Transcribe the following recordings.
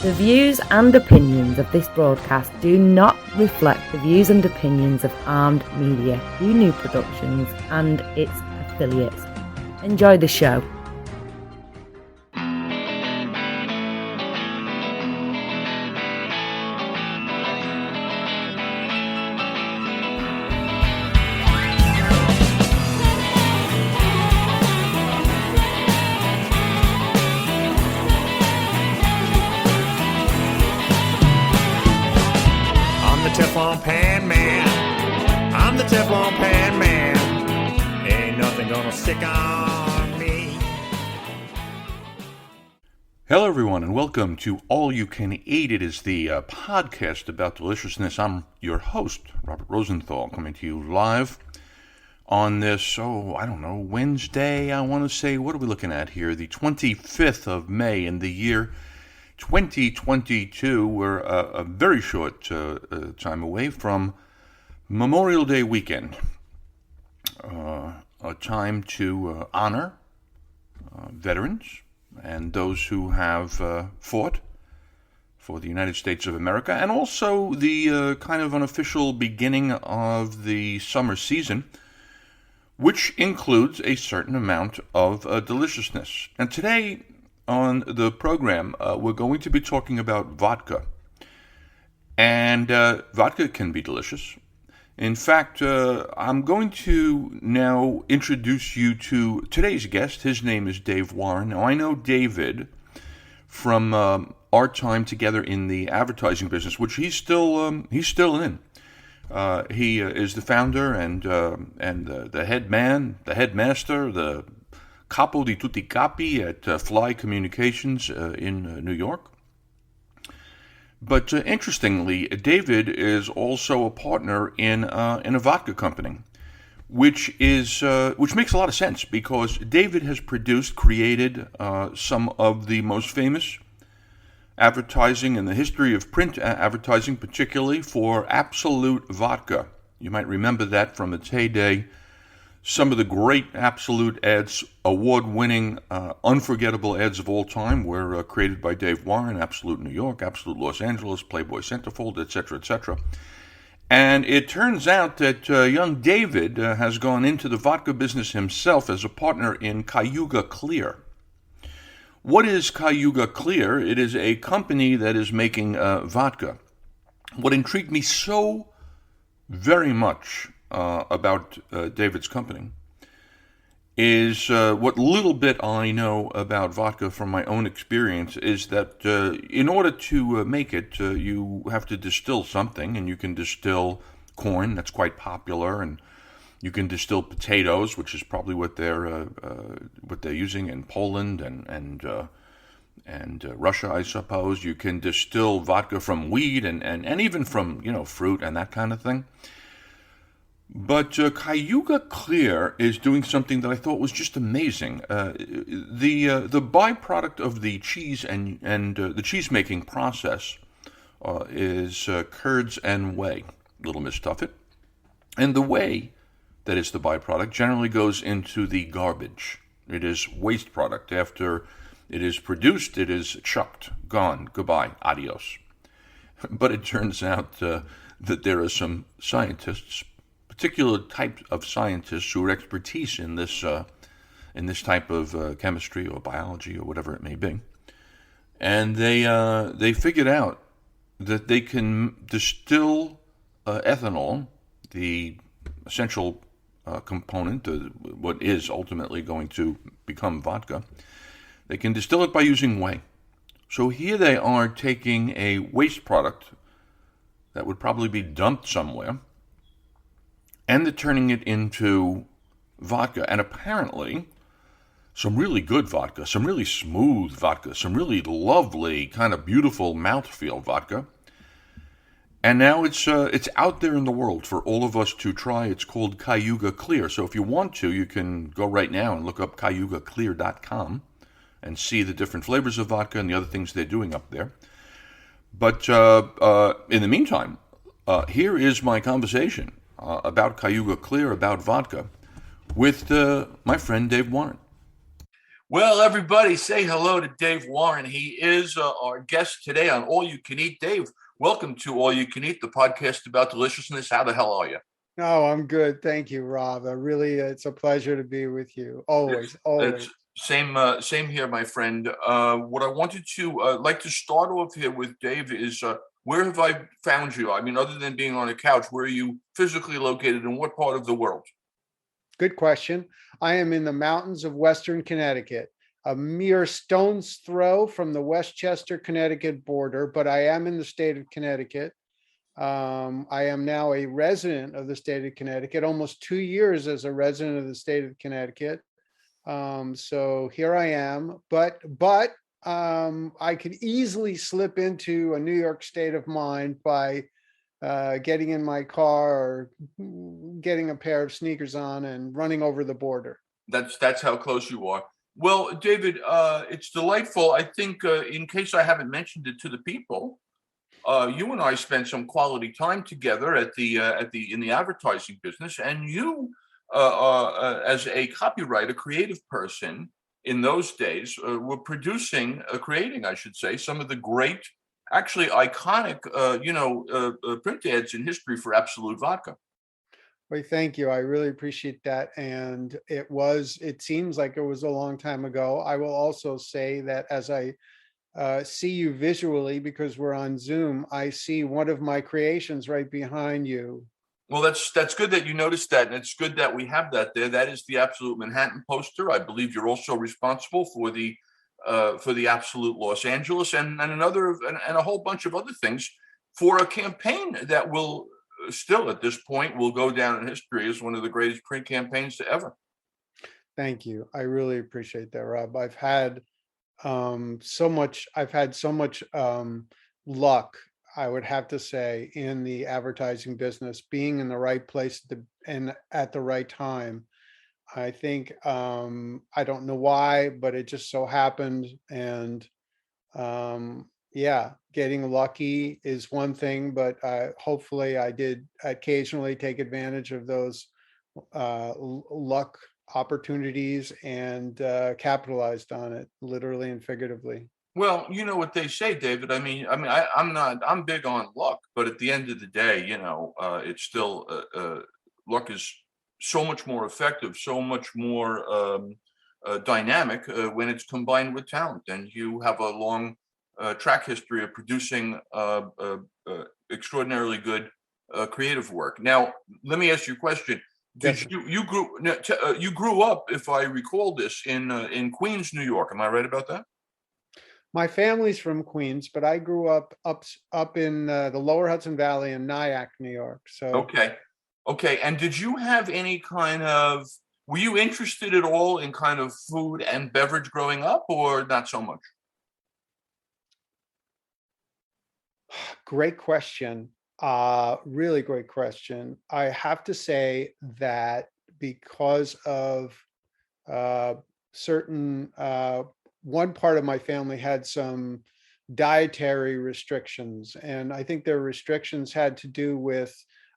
The views and opinions of this broadcast do not reflect the views and opinions of Armed Media, New Productions and its affiliates. Enjoy the show. Teflon Pan Man. I'm the Teflon Pan Man. Ain't nothing gonna stick on me. Hello, everyone, and welcome to All You Can Eat. It is the podcast about deliciousness. I'm your host, Robert Rosenthal, coming to you live on this, Wednesday. I want to say, what are we looking at here? The 25th of May in the year 2022. We're a very short time away from Memorial Day weekend, a time to honor veterans and those who have fought for the United States of America, and also the kind of unofficial beginning of the summer season, which includes a certain amount of deliciousness. And today on the program, we're going to be talking about vodka. And vodka can be delicious. In fact, I'm going to now introduce you to today's guest. His name is Dave Warren. Now, I know David from our time together in the advertising business, which he's still in. He is the founder and the head man, the headmaster, the Capo di Tutti Capi at Fly Communications in New York. But interestingly, David is also a partner in a vodka company, which makes a lot of sense because David has created some of the most famous advertising in the history of print advertising, particularly for Absolute Vodka. You might remember that from its heyday. Some of the great Absolute ads, award-winning, unforgettable ads of all time were created by Dave Warren, Absolute New York, Absolute Los Angeles, Playboy Centerfold, etc., etc. And it turns out that young David has gone into the vodka business himself as a partner in Cayuga Clear. What is Cayuga Clear? It is a company that is making vodka. What intrigued me so very much about David's company is what little bit I know about vodka from my own experience is that in order to make it, you have to distill something, and you can distill corn, that's quite popular, and you can distill potatoes, which is probably what they're using in Poland and Russia, I suppose. You can distill vodka from wheat and even from fruit and that kind of thing. But Cayuga Clear is doing something that I thought was just amazing. The byproduct of the cheese and the cheese making process is curds and whey, Little Miss Tuffet. And the whey that is the byproduct generally goes into the garbage. It is waste product. After it is produced, it is chucked, gone, goodbye, adios. But it turns out that there are some scientists, particular type of scientists who are expertise in this type of chemistry or biology or whatever it may be, and they figured out that they can distill ethanol, the essential component, what is ultimately going to become vodka. They can distill it by using whey. So here they are taking a waste product that would probably be dumped somewhere, and they're turning it into vodka. And apparently, some really good vodka, some really smooth vodka, some really lovely, kind of beautiful mouthfeel vodka. And now it's out there in the world for all of us to try. It's called Cayuga Clear. So if you want to, you can go right now and look up CayugaClear.com and see the different flavors of vodka and the other things they're doing up there. But in the meantime, here is my conversation about Cayuga Clear, about vodka, with my friend Dave Warren. Well, everybody, say hello to Dave Warren. He is our guest today on All You Can Eat. Dave, welcome to All You Can Eat, the podcast about deliciousness. How the hell are you? Oh, I'm good. Thank you, Rob. It's a pleasure to be with you. It's, Always, it's always. same here, my friend. What I wanted to like to start off here with, Dave, is where have I found you? I mean, other than being on a couch, where are you physically located, in what part of the world? Good question. I am in the mountains of Western Connecticut, a mere stone's throw from the Westchester, Connecticut border, but I am in the state of Connecticut. I am now a resident of the state of Connecticut, almost 2 years as a resident of the state of Connecticut. So here I am, but I could easily slip into a New York state of mind by getting in my car or getting a pair of sneakers on and running over the border. That's how close you are. Well, David, it's delightful. I think, in case I haven't mentioned it to the people, you and I spent some quality time together at the in the advertising business, and you, as a copywriter, creative person in those days, were creating, I should say, some of the great, actually iconic, print ads in history for Absolute Vodka. Well, thank you. I really appreciate that. And it seems like it was a long time ago. I will also say that as I see you visually, because we're on Zoom, I see one of my creations right behind you. Well, that's good that you noticed that, and it's good that we have that there. That is the Absolute Manhattan poster. I believe you're also responsible for the Absolute Los Angeles and a whole bunch of other things for a campaign that will still at this point will go down in history as one of the greatest print campaigns to ever. Thank you. I really appreciate that, Rob. I've had so much luck, I would have to say, in the advertising business, being in the right place and at the right time. I think I don't know why, but it just so happened. And yeah, getting lucky is one thing, but hopefully I did occasionally take advantage of those luck opportunities and capitalized on it, literally and figuratively. Well, you know what they say, David. I'm big on luck, but at the end of the day, it's still luck is so much more effective, so much more dynamic when it's combined with talent. And you have a long track history of producing extraordinarily good creative work. Now, let me ask you a question. You grew up, if I recall this, in Queens, New York? Am I right about that? My family's from Queens, but I grew up in the Lower Hudson Valley in Nyack, New York. So okay. And did you have any were you interested at all in kind of food and beverage growing up, or not so much? Great question. Really great question. I have to say that because of certain one part of my family had some dietary restrictions, and I think their restrictions had to do with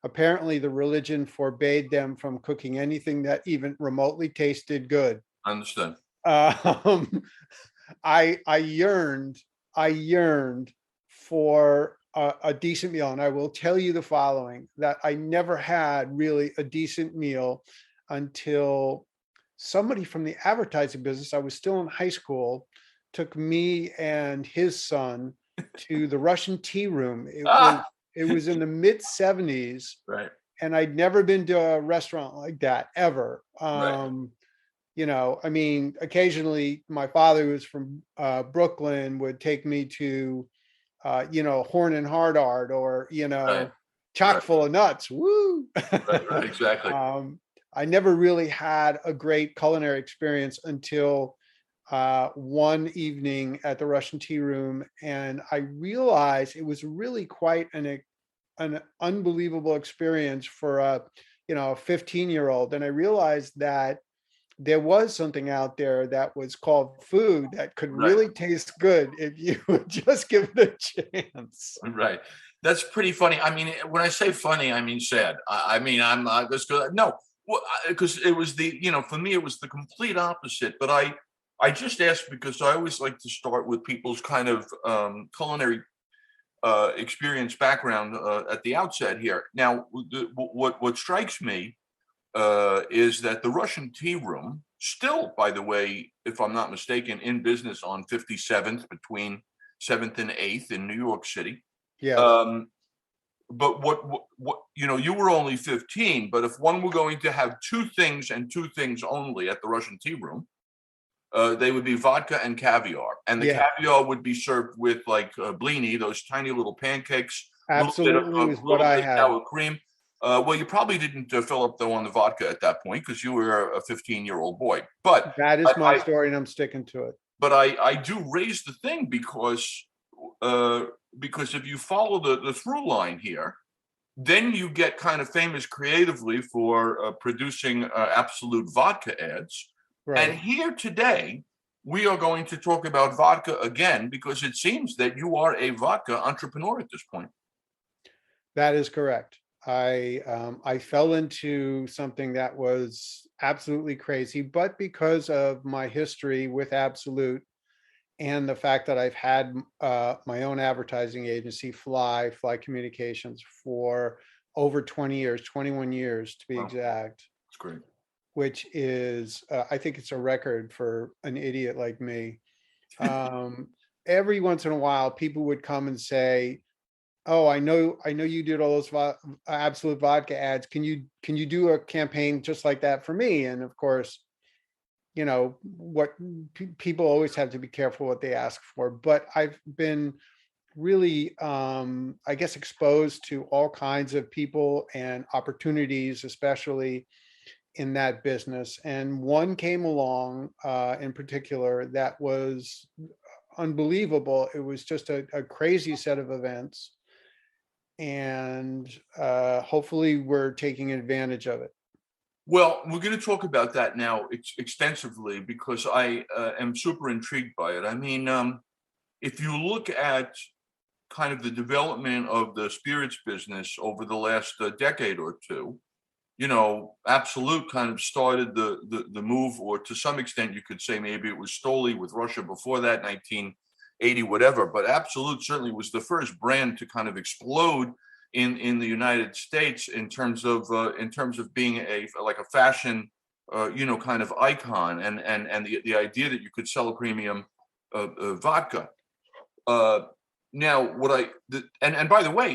apparently the religion forbade them from cooking anything that even remotely tasted good. Understood. I yearned for a decent meal, and I will tell you the following: that I never had really a decent meal until somebody from the advertising business, I was still in high school, took me and his son to the Russian Tea Room. It was in the mid 70s. Right. And I'd never been to a restaurant like that ever. Right. Occasionally my father, who was from Brooklyn, would take me to Horn and Hardart, or Right. chock full of nuts. Woo. Right, exactly. I never really had a great culinary experience until one evening at the Russian Tea Room, and I realized it was really quite an unbelievable experience for a 15-year-old. And I realized that there was something out there that was called food that could really taste good if you would just give it a chance. Right. That's pretty funny. I mean, when I say funny, I mean sad. I'm not just no, because it was for me, it was the complete opposite. But I just asked because I always like to start with people's kind of culinary experience background at the outset here. Now, what strikes me is that the Russian Tea Room, still, by the way, if I'm not mistaken, in business on 57th between 7th and 8th in New York City. Yes, Um, but you were only 15, but if one were going to have two things and two things only at the Russian Tea Room, they would be vodka and caviar. And the yeah, caviar would be served with like blini, those tiny little pancakes, a absolutely was what little I bit of had. sour cream. Well, you probably didn't fill up though on the vodka at that point because you were a 15-year-old boy. But That I, is my I story, and I'm sticking to it. but I do raise the thing uh, because if you follow the through line here, then you get kind of famous creatively for producing Absolute vodka ads. And Right. here today, we are going to talk about vodka again because it seems that you are a vodka entrepreneur at this point. That is correct. I fell into something that was absolutely crazy, but because of my history with Absolute and the fact that I've had my own advertising agency, Fly Communications, for over 20 years, 21 years to be Wow, exact, that's great. which is, I think it's a record for an idiot like me. Um, every once in a while, people would come and say, "Oh, I know you did all those Absolute vodka ads. Can you do a campaign just like that for me?" And of course, what people always have to be careful what they ask for. But I've been really, I guess, exposed to all kinds of people and opportunities, especially in that business. And one came along in particular that was unbelievable. It was just a crazy set of events, and hopefully we're taking advantage of it. Well, we're going to talk about that now extensively because I am super intrigued by it. I mean, if you look at kind of the development of the spirits business over the last decade or two, Absolute kind of started the move, or to some extent, you could say maybe it was Stoli with Russia before that, 1980, whatever. But Absolute certainly was the first brand to kind of explode in the United States in terms of being a fashion, kind of icon, and the idea that you could sell a premium vodka. Uh, Now, and by the way,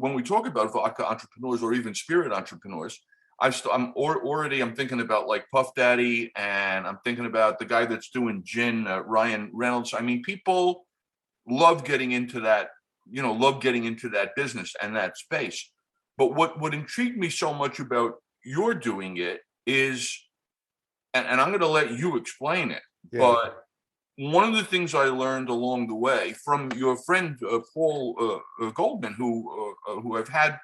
when we talk about vodka entrepreneurs or even spirit entrepreneurs, I'm thinking about like Puff Daddy, and I'm thinking about the guy that's doing gin, Ryan Reynolds. I mean, people love getting into that business and that space. But what intrigued me so much about your doing it is, and I'm going to let you explain it, Yeah. but one of the things I learned along the way from your friend Paul Goldman, who I've had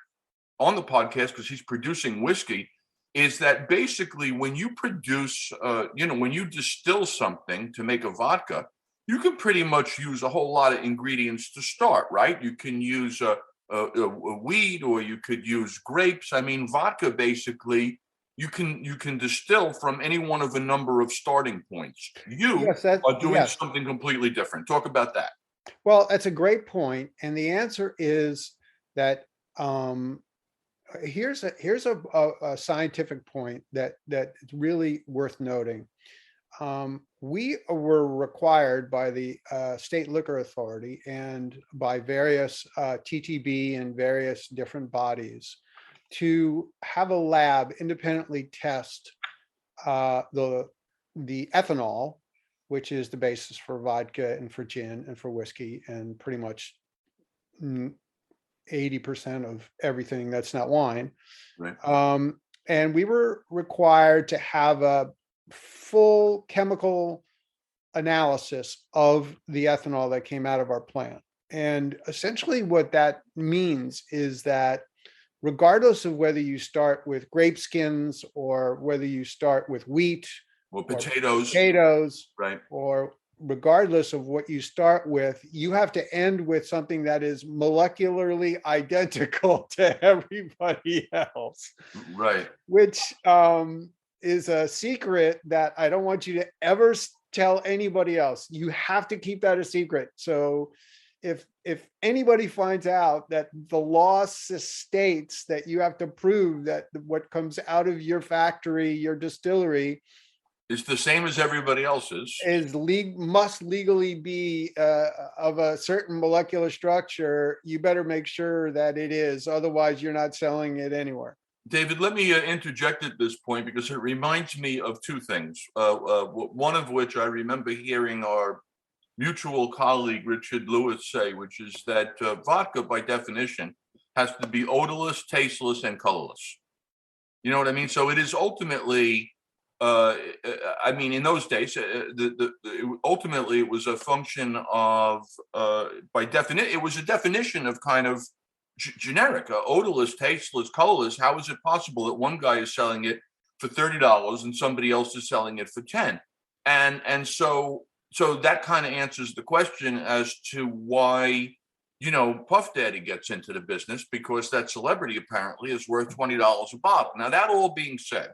on the podcast because he's producing whiskey, is that basically when you produce, when you distill something to make a vodka, you can pretty much use a whole lot of ingredients to start, right? You can use a wheat, or you could use grapes. I mean, vodka basically you can distill from any one of a number of starting points. You Yes, that are doing yes. something completely different. Talk about that. Well, that's a great point, and the answer is that, here's a scientific point that is really worth noting. We were required by the state liquor authority and by various TTB and various different bodies to have a lab independently test the ethanol, which is the basis for vodka and for gin and for whiskey and pretty much 80% of everything that's not wine. Right. And we were required to have a full chemical analysis of the ethanol that came out of our plant. And essentially what that means is that regardless of whether you start with grape skins or whether you start with wheat Well, or potatoes, right? or regardless of what you start with, you have to end with something that is molecularly identical to everybody else, Right. which is a secret that I don't want you to ever tell anybody else. You have to keep that a secret. So if anybody finds out that the law states that you have to prove that what comes out of your factory, your distillery, It's the same as everybody else's. must legally be of a certain molecular structure, you better make sure that it is. Otherwise, you're not selling it anywhere. David, let me interject at this point because it reminds me of two things. One of which I remember hearing our mutual colleague Richard Lewis say, which is that vodka, by definition, has to be odorless, tasteless, and colorless. You know what I mean? So it is ultimately, I mean, in those days, ultimately it was a function of, by definition, it was a definition of kind of generic, odorless, tasteless, colorless. How is it possible that one guy is selling it for $30 and somebody else is selling it for 10? And so that kind of answers the question as to why, you know, Puff Daddy gets into the business, because that celebrity apparently is worth $20 a bottle. Now, that all being said,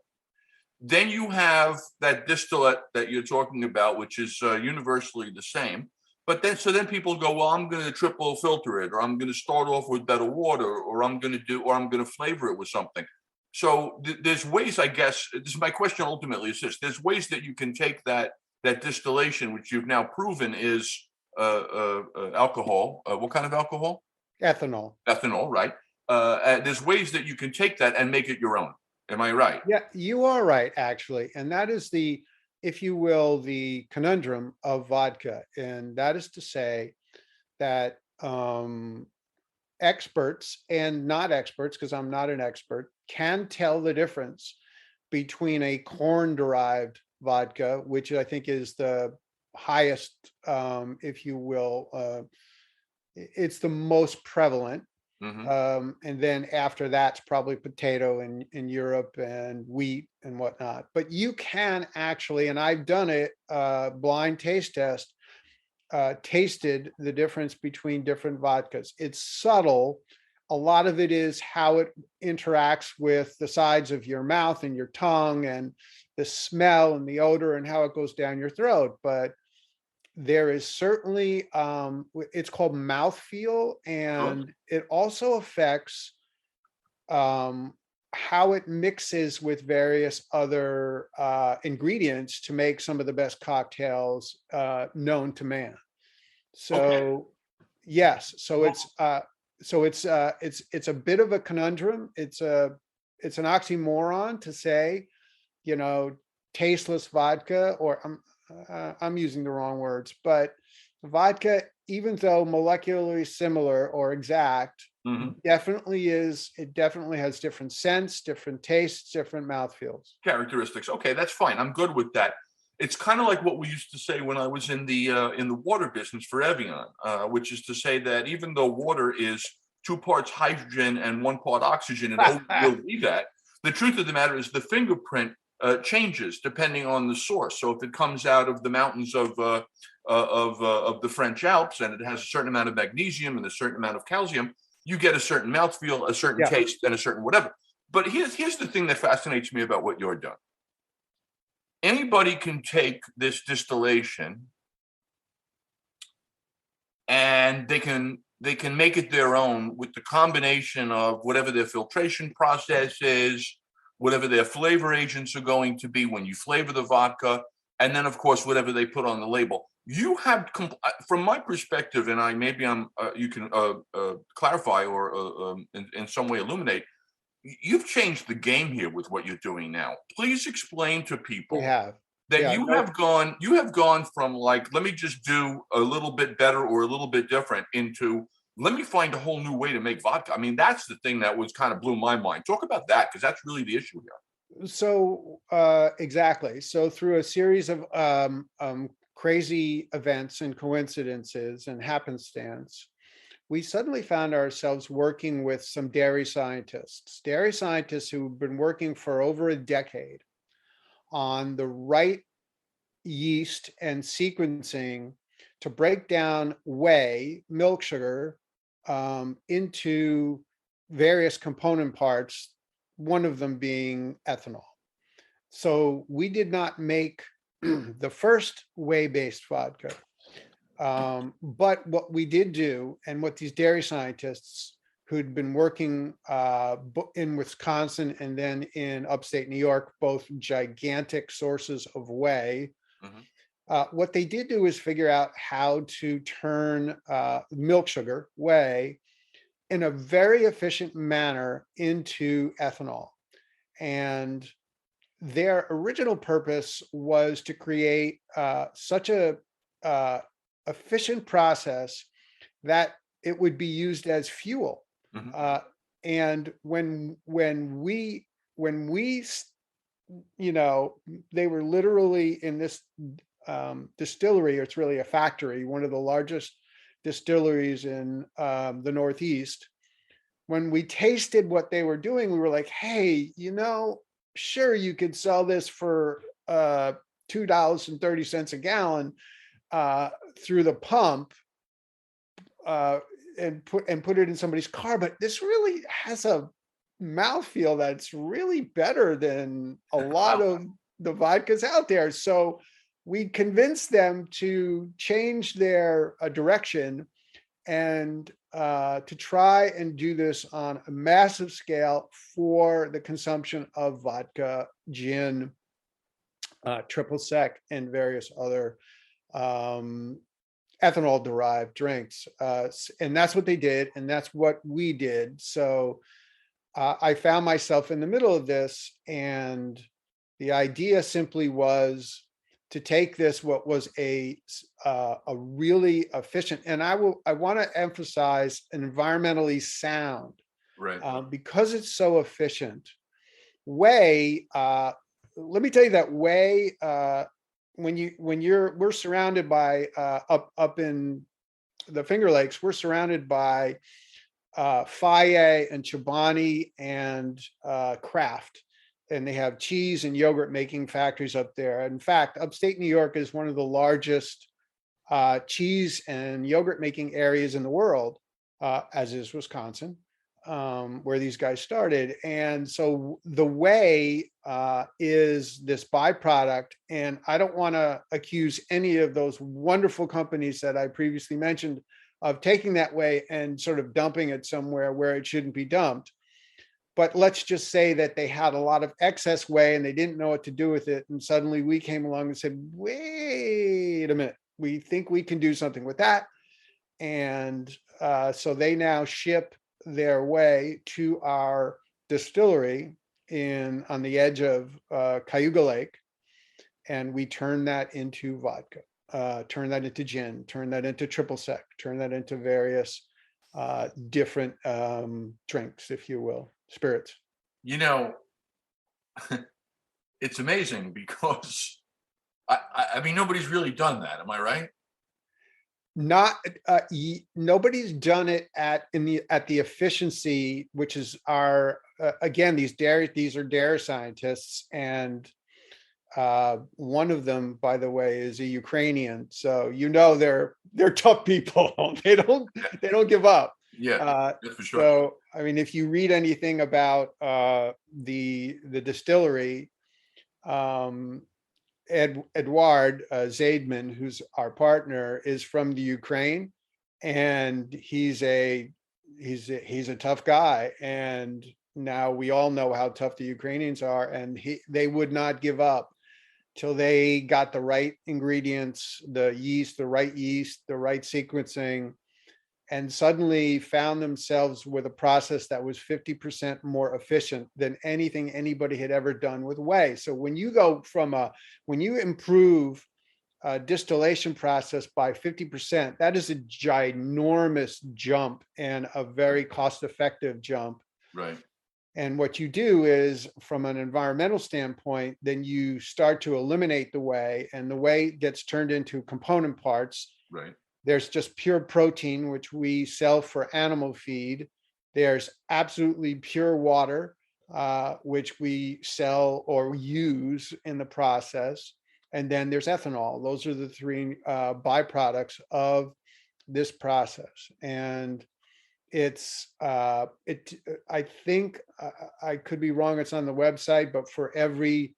then you have that distillate that you're talking about, which is universally the same. But then people go, well, I'm going to triple filter it, or I'm going to start off with better water, or I'm going to flavor it with something. So there's ways, I guess, this is my question ultimately is this: there's ways that you can take that distillation, which you've now proven is alcohol. What kind of alcohol? Ethanol. Ethanol, right? There's ways that you can take that and make it your own. Am I right? Yeah, you are right, actually. And that is the, if you will, the conundrum of vodka. And that is to say that experts and not experts, because I'm not an expert, can tell the difference between a corn-derived vodka, which I think is the highest, if you will, it's the most prevalent. And then after that's probably potato in Europe and wheat and whatnot. But you can actually, and I've done it, blind taste test, tasted the difference between different vodkas. It's subtle. A lot of it is how it interacts with the sides of your mouth and your tongue and the smell and the odor and how it goes down your throat. But there is certainly, it's called mouthfeel, and it also affects how it mixes with various other ingredients to make some of the best cocktails known to man. So, yes, so it's a bit of a conundrum. It's an oxymoron to say, you know, tasteless vodka, or I'm using the wrong words, but vodka, even though molecularly similar or exact, definitely has different scents, different tastes, different mouthfeels. Characteristics. Okay, that's fine. I'm good with that. It's kind of like what we used to say when I was in the water business for Evian, which is to say that even though water is 2 parts hydrogen and 1 part oxygen, and will be that, the truth of the matter is the fingerprint changes depending on the source. So if it comes out of the mountains of the French Alps and it has a certain amount of magnesium and a certain amount of calcium, you get a certain mouthfeel, a certain taste, and a certain whatever. But here's the thing that fascinates me about what you're doing. Anybody can take this distillation and they can make it their own with the combination of whatever their filtration process is, whatever their flavor agents are going to be when you flavor the vodka, and then of course whatever they put on the label. You have, from my perspective, and you can clarify or in some way illuminate. You've changed the game here with what you're doing now. Please explain to people you have gone from, like, let me just do a little bit better or a little bit different, into let me find a whole new way to make vodka. I mean, that's the thing that was kind of blew my mind. Talk about that, because that's really the issue here. So exactly. So through a series of crazy events and coincidences and happenstance, we suddenly found ourselves working with some dairy scientists who've been working for over a decade on the right yeast and sequencing to break down whey, milk sugar, into various component parts, one of them being ethanol. So we did not make the first whey-based vodka. But what we did do, and what these dairy scientists who'd been working in Wisconsin and then in upstate New York, both gigantic sources of whey, what they did do is figure out how to turn milk sugar, whey, in a very efficient manner into ethanol. And their original purpose was to create such a efficient process that it would be used as fuel. And when we they were literally in this distillery, it's really a factory, one of the largest distilleries in the Northeast. When we tasted what they were doing, we were like, hey, sure, you could sell this for $2.30 a gallon through the pump and put it in somebody's car, but this really has a mouthfeel that's really better than a lot of the vodkas out there. So we convinced them to change their direction and to try and do this on a massive scale for the consumption of vodka, gin, triple sec, and various other ethanol derived drinks. And that's what they did. And that's what we did. So I found myself in the middle of this, and the idea simply was to take this, what was a really efficient, and I want to emphasize an environmentally sound, Right. Because it's so efficient. Whey, let me tell you that whey, we're surrounded by up in the Finger Lakes, we're surrounded by Fayette and Chobani and Kraft, and they have cheese and yogurt making factories up there. In fact, upstate New York is one of the largest cheese and yogurt making areas in the world, as is Wisconsin, where these guys started. And so the whey is this byproduct, and I don't want to accuse any of those wonderful companies that I previously mentioned of taking that whey and sort of dumping it somewhere where it shouldn't be dumped. But let's just say that they had a lot of excess whey and they didn't know what to do with it. And suddenly we came along and said, wait a minute, we think we can do something with that. And so they now ship their whey to our distillery on the edge of Cayuga Lake. And we turn that into vodka, turn that into gin, turn that into triple sec, turn that into various different drinks, if you will, spirits. It's amazing because I mean, nobody's really done that. Am I right? Not nobody's done it at the efficiency, which is our again, these are dairy scientists, and one of them, by the way, is a Ukrainian. So they're tough people. They don't give up. Yeah, for sure. So I mean, if you read anything about the distillery, Edward Zaidman, who's our partner, is from the Ukraine, and he's a tough guy. And now we all know how tough the Ukrainians are, and they would not give up till they got the right ingredients, the right yeast, the right sequencing, and suddenly found themselves with a process that was 50% more efficient than anything anybody had ever done with whey. So when you improve a distillation process by 50%, that is a ginormous jump and a very cost-effective jump. Right. And what you do is, from an environmental standpoint, then you start to eliminate the whey, and the whey gets turned into component parts. Right. There's just pure protein, which we sell for animal feed. There's absolutely pure water, which we sell or use in the process. And then there's ethanol. Those are the three byproducts of this process. And I think I could be wrong, it's on the website, but for every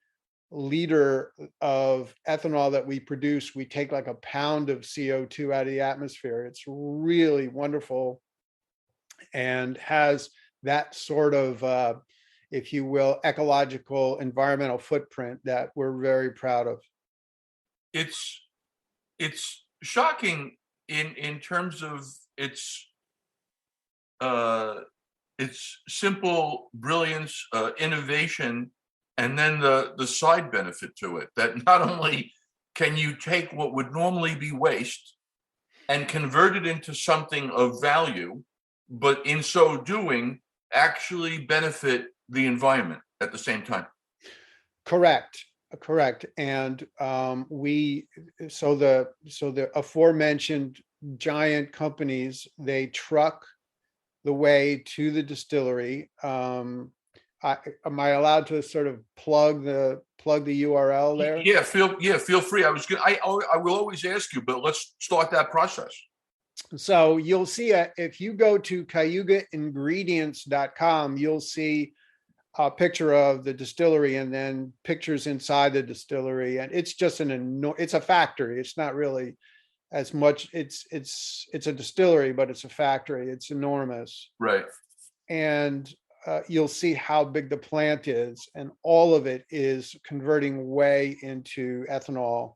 liter of ethanol that we produce, we take like a pound of CO2 out of the atmosphere. It's really wonderful and has that sort of, if you will, ecological environmental footprint that we're very proud of. It's shocking in terms of uh, its simple brilliance, innovation, and then the side benefit to it, that not only can you take what would normally be waste and convert it into something of value, but in so doing, actually benefit the environment at the same time. Correct. And so the aforementioned giant companies, they truck the way to the distillery. Am I allowed to sort of plug the URL there? Yeah, feel free. I will always ask you, but let's start that process. So you'll see if you go to cayugaingredients.com, you'll see a picture of the distillery and then pictures inside the distillery. And it's just it's a factory. It's not really as much. It's a distillery, but it's a factory. It's enormous. Right. And you'll see how big the plant is. And all of it is converting whey into ethanol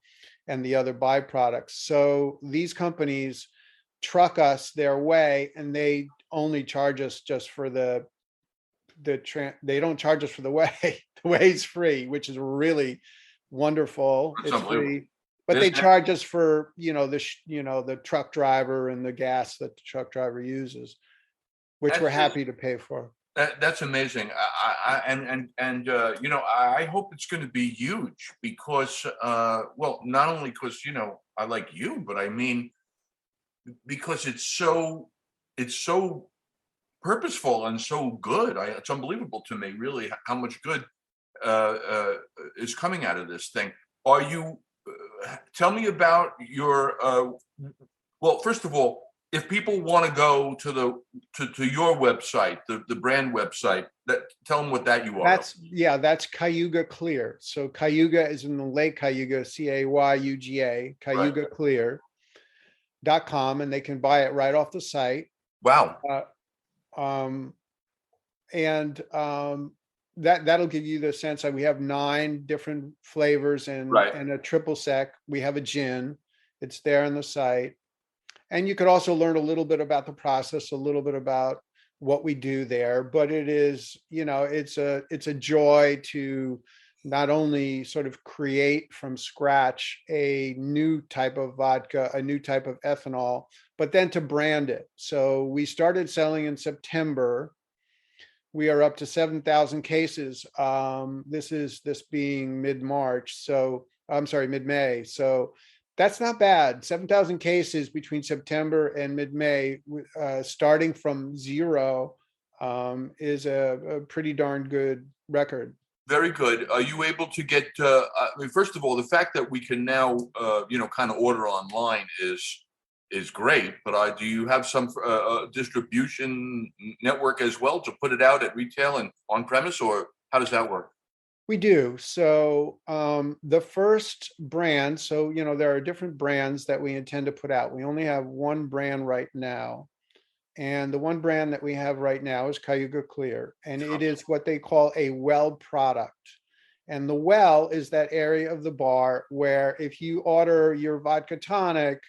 and the other byproducts. So these companies truck us their whey, and they only charge us just for they don't charge us for the whey. The whey's free, which is really wonderful. It's free, but they charge us for the truck driver and the gas that the truck driver uses, which we're happy to pay for. That's amazing. I hope it's going to be huge because, not only because I like you, but I mean because it's so purposeful and so good. It's unbelievable to me, really, how much good is coming out of this thing. Are you? Tell me about your. Well, first of all, if people want to go to your website, the brand website, tell them what that URL. That's Cayuga Clear. So Cayuga is in the Lake Cayuga, Cayuga, CayugaClear.com, and they can buy it right off the site. Wow. That'll give you the sense that we have 9 different flavors and a triple sec. We have a gin. It's there on the site. And you could also learn a little bit about the process, a little bit about what we do there. But it is, it's a joy to not only sort of create from scratch a new type of vodka, a new type of ethanol, but then to brand it. So we started selling in September. We are up to 7,000 cases. This being mid-March. So I'm sorry, mid-May. So that's not bad. 7,000 cases between September and mid-May, starting from zero, is a pretty darn good record. Very good. Are you able to get? First of all, the fact that we can now, kind of order online is great. But do you have some distribution network as well to put it out at retail and on premise, or how does that work? We do. So the first brand, there are different brands that we intend to put out. We only have one brand right now. And the one brand that we have right now is Cayuga Clear. And it is what they call a well product. And the well is that area of the bar where if you order your vodka tonic,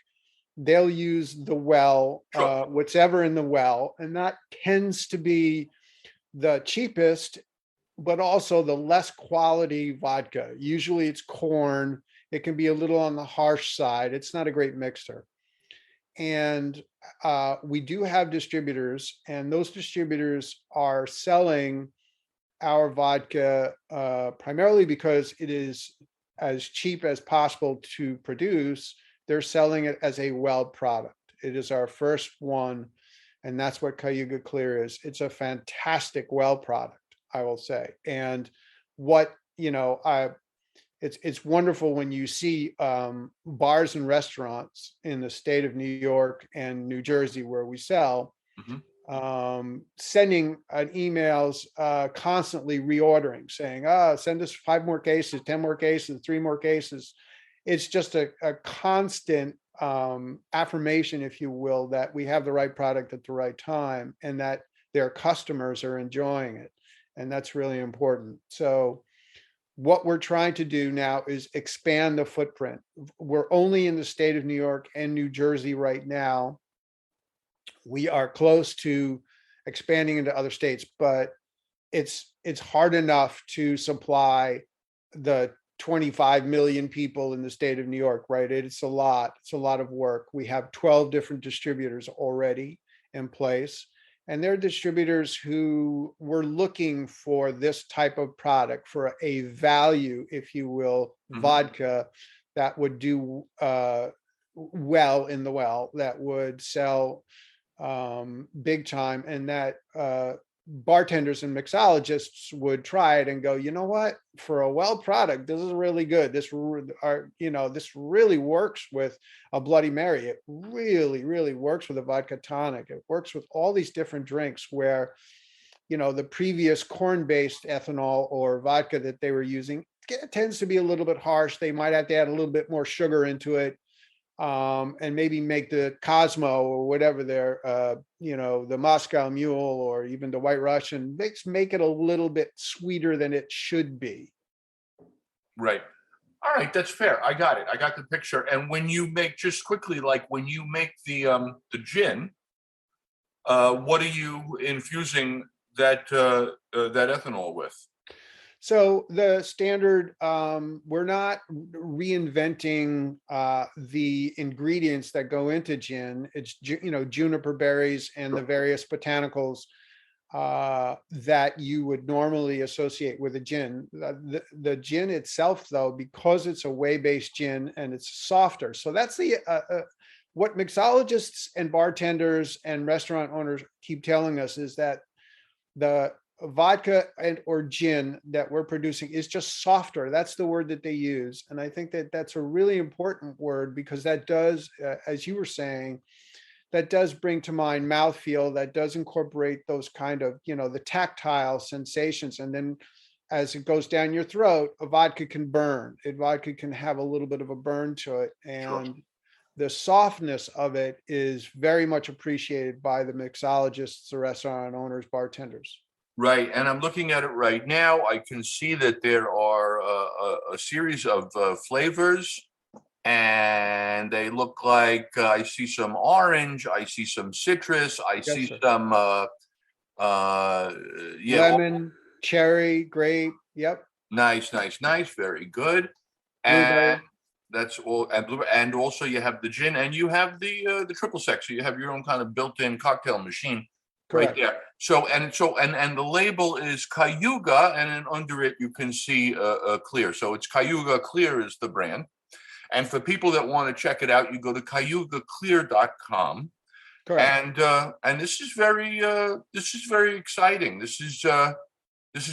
they'll use the well, whatever in the well. And that tends to be the cheapest, but also the less quality vodka. Usually it's corn. It can be a little on the harsh side. It's not a great mixer. And we do have distributors, and those distributors are selling our vodka primarily because it is as cheap as possible to produce. They're selling it as a well product. It is our first one, and that's what Cayuga Clear is. It's a fantastic well product, I will say. And it's wonderful when you see bars and restaurants in the state of New York and New Jersey where we sell. sending emails, constantly reordering, saying, send us 5 more cases, 10 more cases, 3 more cases. It's just a constant affirmation, if you will, that we have the right product at the right time and that their customers are enjoying it. And that's really important. So what we're trying to do now is expand the footprint. We're only in the state of New York and New Jersey right now. We are close to expanding into other states, but it's hard enough to supply the 25 million people in the state of New York, right? It's a lot. It's a lot of work. We have 12 different distributors already in place, and they're distributors who were looking for this type of product for a value, if you will, vodka that would do well in the well, that would sell big time, and that bartenders and mixologists would try it and go, you know what, for a well product, this is really good. This really works with a Bloody Mary. It really, really works with a vodka tonic. It works with all these different drinks where, the previous corn-based ethanol or vodka that they were using, it tends to be a little bit harsh. They might have to add a little bit more sugar into it. And maybe make the Cosmo or whatever the Moscow Mule or even the White Russian, make it a little bit sweeter than it should be. Right. All right, that's fair. I got it. I got the picture. And when you make, just quickly, like when you make the gin, what are you infusing that ethanol with? So the standard, we're not reinventing the ingredients that go into gin. It's, juniper berries and the various botanicals that you would normally associate with a gin. The gin itself, though, because it's a whey-based gin and it's softer. So that's what mixologists and bartenders and restaurant owners keep telling us, is that the vodka or gin that we're producing is just softer. That's the word that they use. And I think that that's a really important word, because that does, as you were saying, that does bring to mind mouthfeel, that does incorporate those kind of, the tactile sensations. And then as it goes down your throat, a vodka can burn. Vodka can have a little bit of a burn to it. And the softness of it is very much appreciated by the mixologists, the restaurant owners, bartenders. Right, and I'm looking at it right now. I can see that there are a series of flavors, and they look like I see some orange, I see some citrus, I see sir. some Lemon, cherry, grape. Yep. Nice, very good. Blueberry. And that's all. And blueberry, and also you have the gin, and you have the triple sec. So you have your own kind of built-in cocktail machine. Correct. Right there. So the label is Cayuga, and then under it you can see Clear. So it's Cayuga Clear is the brand. And for people that want to check it out, you go to cayugaclear.com. Correct. And this is very exciting. This is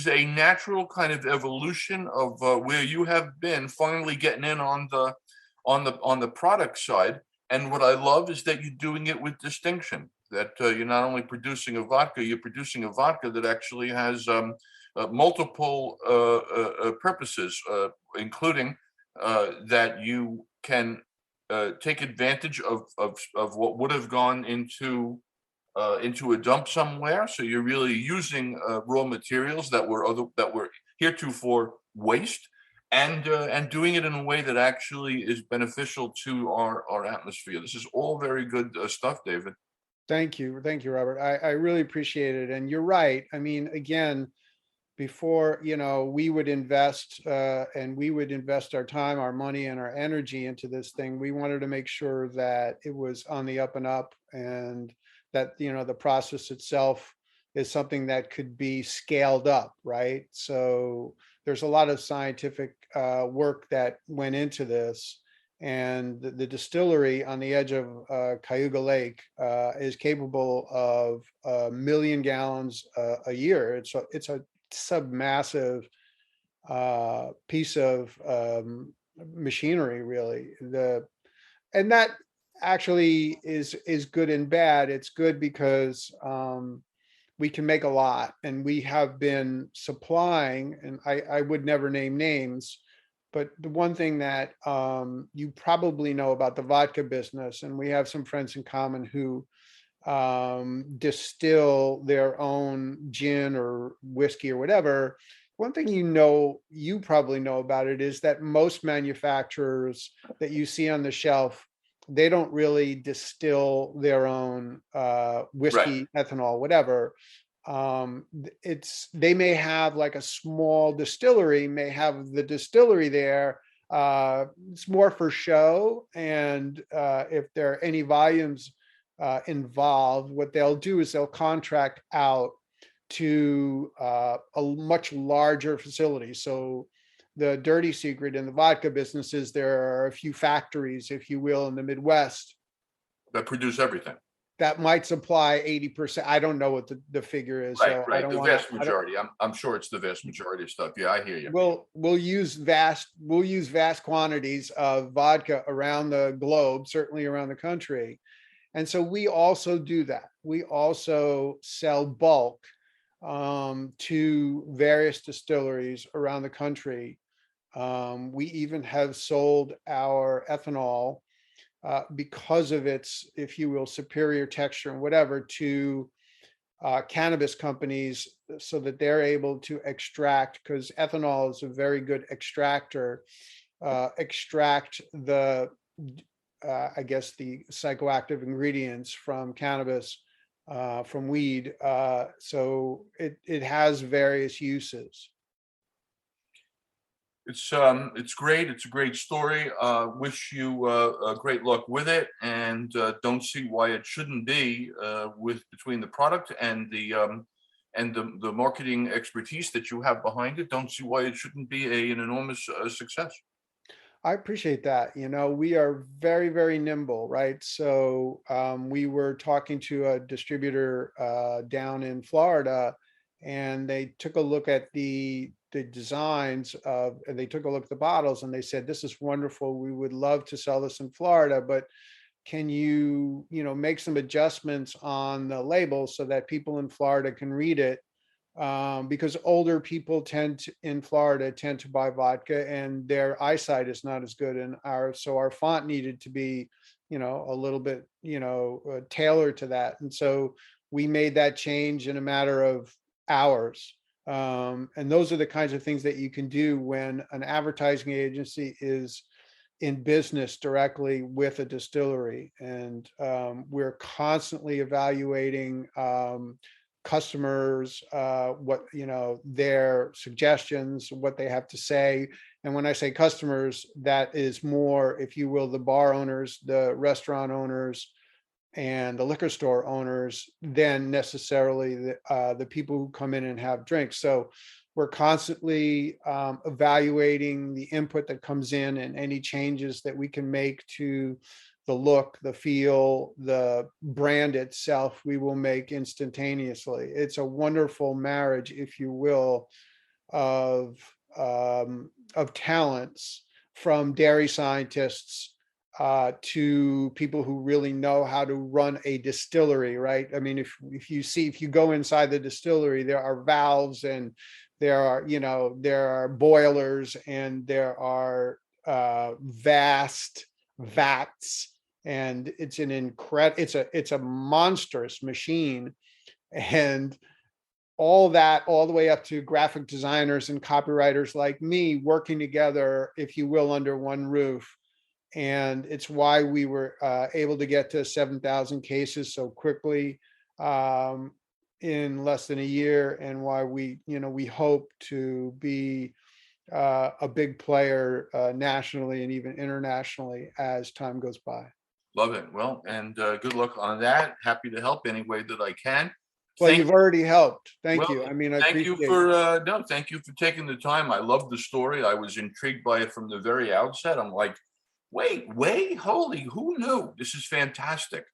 a natural kind of evolution of where you have been finally getting in on the product side. And what I love is that you're doing it with distinction. That you're not only producing a vodka, you're producing a vodka that actually has multiple purposes, including that you can take advantage of what would have gone into a dump somewhere. So you're really using raw materials that were heretofore waste, and doing it in a way that actually is beneficial to our atmosphere. This is all very good stuff, David. Thank you, Robert. I really appreciate it. And you're right. I mean, again, before, we would invest and we would invest our time, our money, and our energy into this thing, we wanted to make sure that it was on the up and up, and that, the process itself is something that could be scaled up, right? So there's a lot of scientific work that went into this. And the distillery on the edge of Cayuga Lake is capable of 1 million gallons a year. It's a submassive piece of machinery, really. And that actually is good and bad. It's good because we can make a lot, and we have been supplying, and I would never name names, but the one thing that you probably know about the vodka business, and we have some friends in common who distill their own gin or whiskey or whatever. One thing you probably know about it is that most manufacturers that you see on the shelf, they don't really distill their own whiskey, ethanol, whatever. They may have like a small distillery, may have the distillery there. It's more for show, and if there are any volumes involved, what they'll do is they'll contract out to a much larger facility. So the dirty secret in the vodka business is there are a few factories, if you will, in the Midwest that produce everything. That might supply 80%. I don't know what the figure is. Right, so right. I don't The wanna, vast majority. I'm sure it's the vast majority of stuff. Yeah, I hear you. we'll use vast quantities of vodka around the globe, certainly around the country. And so we also do that. We also sell bulk to various distilleries around the country. We even have sold our ethanol because of its, if you will, superior texture and whatever, to cannabis companies so that they're able to extract, because ethanol is a very good extractor, extract the I guess the psychoactive ingredients from cannabis, from weed. So it has various uses. It's great. It's a great story. Wish you great luck with it, and don't see why it shouldn't be with between the product and the marketing expertise that you have behind it. Don't see why it shouldn't be an enormous success. I appreciate that. We are very, very nimble, right? So we were talking to a distributor down in Florida, and they took a look at the designs of, and they took a look at the bottles, and they said, "This is wonderful. We would love to sell this in Florida, but can you, make some adjustments on the label so that people in Florida can read it?" Because older people in Florida tend to buy vodka, and their eyesight is not as good. And our font needed to be, a little bit, tailored to that. And so we made that change in a matter of hours. And those are the kinds of things that you can do when an advertising agency is in business directly with a distillery. And we're constantly evaluating customers, what their suggestions, what they have to say. And when I say customers, that is more, if you will, the bar owners, the restaurant owners, and the liquor store owners, than necessarily the people who come in and have drinks. So we're constantly evaluating the input that comes in, and any changes that we can make to the look, the feel, the brand itself, we will make instantaneously. It's a wonderful marriage, if you will, of talents, from dairy scientists to people who really know how to run a distillery, right? I mean, if you go inside the distillery, there are valves, and there are boilers, and there are vast vats, and it's a monstrous machine. And all that, all the way up to graphic designers and copywriters like me working together, if you will, under one roof. And it's why we were able to get to 7,000 cases so quickly in less than a year, and why we hope to be a big player nationally and even internationally as time goes by. Love it. Well, and good luck on that. Happy to help any way that I can. Well, you've already helped. Thank you. Well, I mean, I thank you appreciate for it. no, thank you for taking the time. I love the story. I was intrigued by it from the very outset. I'm like, wait, holy, who knew? This is fantastic.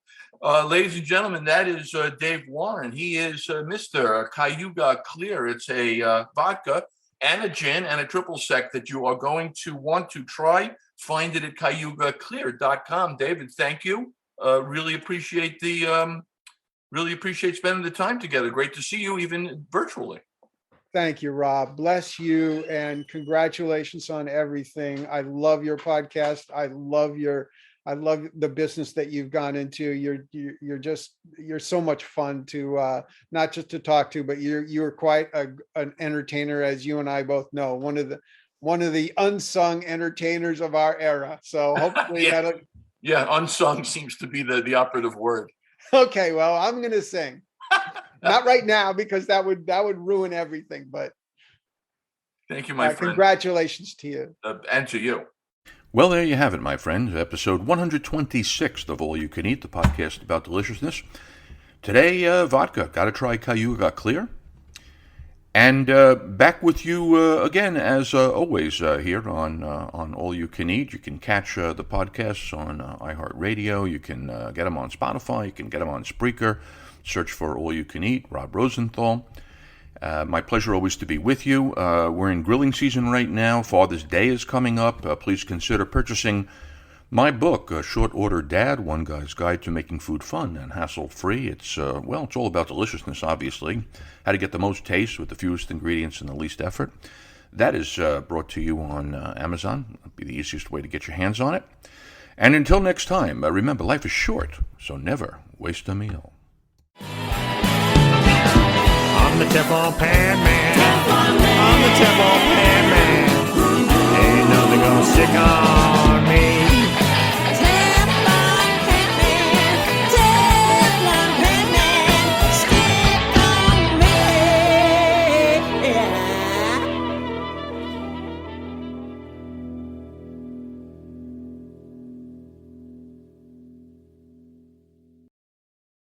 Ladies and gentlemen, that is Dave Warren. He is Mr. Cayuga Clear. It's a vodka and a gin and a triple sec that you are going to want to try find it at cayugaclear.com. David, thank you. Really appreciate spending the time together. Great to see you, even virtually. Thank you, Rob. Bless you, and congratulations on everything. I love your podcast. I love the business that you've gone into. You're so much fun to not just to talk to, but you're quite an entertainer, as you and I both know. One of the unsung entertainers of our era. So hopefully unsung seems to be the operative word. Okay, well, I'm going to sing. Not right now, because that would ruin everything. But thank you, my friend. Congratulations to you. And to you. Well, there you have it, my friend. Episode 126 of All You Can Eat, the podcast about deliciousness. Today, vodka. Got to try Cayuga Clear. And back with you again, as always, here on All You Can Eat. You can catch the podcasts on iHeartRadio. You can get them on Spotify. You can get them on Spreaker. Search for All You Can Eat, Rob Rosenthal. My pleasure always to be with you. We're in grilling season right now. Father's Day is coming up. Please consider purchasing my book, Short Order Dad, One Guy's Guide to Making Food Fun and Hassle-Free. It's all about deliciousness, obviously. How to get the most taste with the fewest ingredients and the least effort. That is brought to you on Amazon. It'll be the easiest way to get your hands on it. And until next time, remember, life is short, so never waste a meal. I'm the Teflon Pan Man. I'm the Teflon Pan Man. Ain't nothing gonna stick on